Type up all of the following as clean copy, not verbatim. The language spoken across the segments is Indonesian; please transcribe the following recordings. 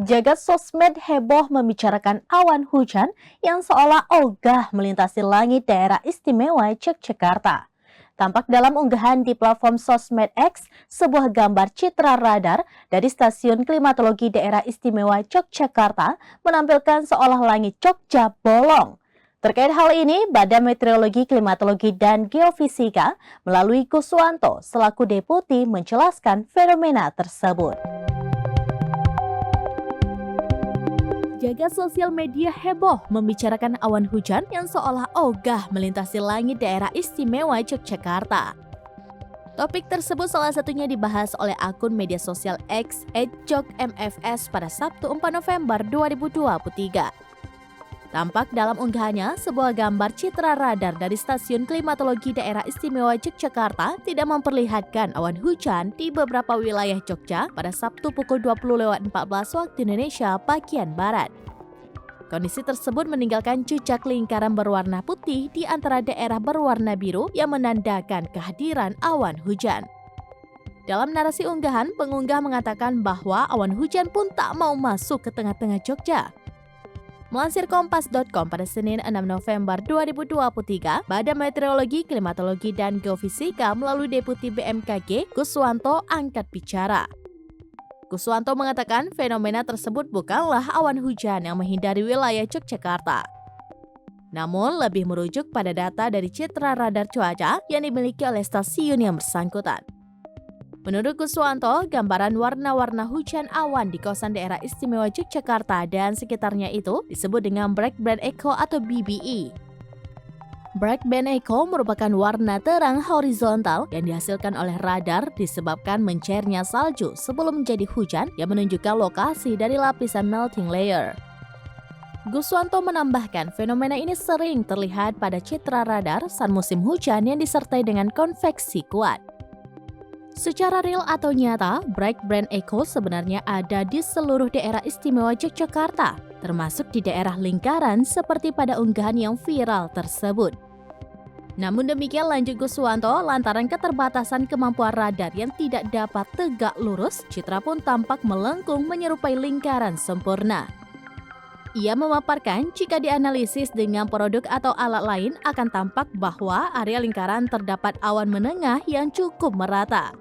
Jagat sosmed heboh membicarakan awan hujan yang seolah ogah melintasi langit daerah istimewa Yogyakarta. Tampak dalam unggahan di platform sosmed X, sebuah gambar citra radar dari stasiun klimatologi daerah istimewa Yogyakarta menampilkan seolah langit Jogja bolong. Terkait hal ini, Badan Meteorologi, Klimatologi, dan Geofisika melalui Kuswanto selaku deputi menjelaskan fenomena tersebut. Jagat sosial media heboh membicarakan awan hujan yang seolah ogah melintasi langit daerah istimewa Yogyakarta. Topik tersebut salah satunya dibahas oleh akun media sosial X @jogmfs pada Sabtu 4 November 2023. Tampak dalam unggahannya, sebuah gambar citra radar dari stasiun klimatologi daerah istimewa Yogyakarta tidak memperlihatkan awan hujan di beberapa wilayah Jogja pada Sabtu pukul 20.14 waktu Indonesia bagian Barat. Kondisi tersebut meninggalkan jejak lingkaran berwarna putih di antara daerah berwarna biru yang menandakan kehadiran awan hujan. Dalam narasi unggahan, pengunggah mengatakan bahwa awan hujan pun tak mau masuk ke tengah-tengah Jogja. Melansir Kompas.com pada Senin 6 November 2023, Badan Meteorologi, Klimatologi, dan Geofisika melalui Deputi BMKG, Kuswanto angkat bicara. Kuswanto mengatakan fenomena tersebut bukanlah awan hujan yang menghindari wilayah Yogyakarta. Namun lebih merujuk pada data dari citra radar cuaca yang dimiliki oleh stasiun yang bersangkutan. Menurut Kuswanto, gambaran warna-warna hujan awan di kawasan daerah istimewa Yogyakarta dan sekitarnya itu disebut dengan Black Band Echo atau BBE. Black Band Echo merupakan warna terang horizontal yang dihasilkan oleh radar disebabkan mencairnya salju sebelum menjadi hujan yang menunjukkan lokasi dari lapisan melting layer. Kuswanto menambahkan fenomena ini sering terlihat pada citra radar saat musim hujan yang disertai dengan konveksi kuat. Secara real atau nyata, Black Band Echo sebenarnya ada di seluruh daerah istimewa Yogyakarta, termasuk di daerah lingkaran seperti pada unggahan yang viral tersebut. Namun demikian, lanjut Kuswanto, lantaran keterbatasan kemampuan radar yang tidak dapat tegak lurus, citra pun tampak melengkung menyerupai lingkaran sempurna. Ia memaparkan jika dianalisis dengan produk atau alat lain akan tampak bahwa area lingkaran terdapat awan menengah yang cukup merata.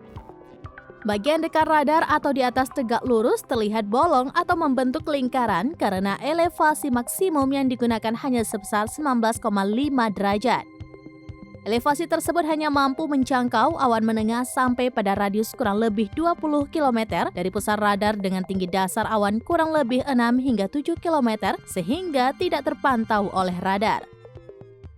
Bagian dekat radar atau di atas tegak lurus terlihat bolong atau membentuk lingkaran karena elevasi maksimum yang digunakan hanya sebesar 19,5 derajat. Elevasi tersebut hanya mampu menjangkau awan menengah sampai pada radius kurang lebih 20 km dari pusat radar dengan tinggi dasar awan kurang lebih 6 hingga 7 km sehingga tidak terpantau oleh radar.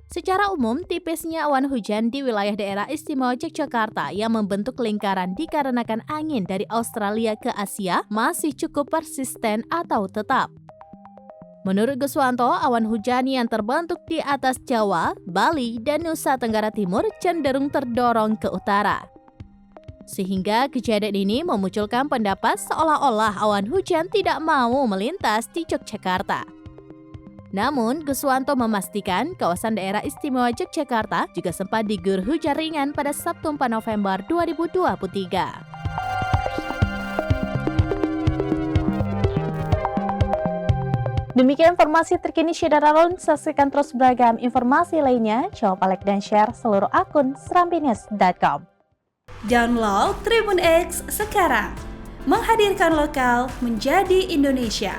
Secara umum, tipisnya awan hujan di wilayah daerah istimewa Yogyakarta yang membentuk lingkaran dikarenakan angin dari Australia ke Asia masih cukup persisten atau tetap. Menurut Kuswanto, awan hujan yang terbentuk di atas Jawa, Bali, dan Nusa Tenggara Timur cenderung terdorong ke utara. Sehingga kejadian ini memunculkan pendapat seolah-olah awan hujan tidak mau melintas di Yogyakarta. Namun, Kuswanto memastikan kawasan daerah istimewa Yogyakarta juga sempat diguyur hujan ringan pada Sabtu 4 November 2023. Demikian informasi terkini Syederalun, saksikan terus beragam informasi lainnya. Coba like dan share seluruh akun serambinews.com. Download Tribun X sekarang, menghadirkan lokal menjadi Indonesia.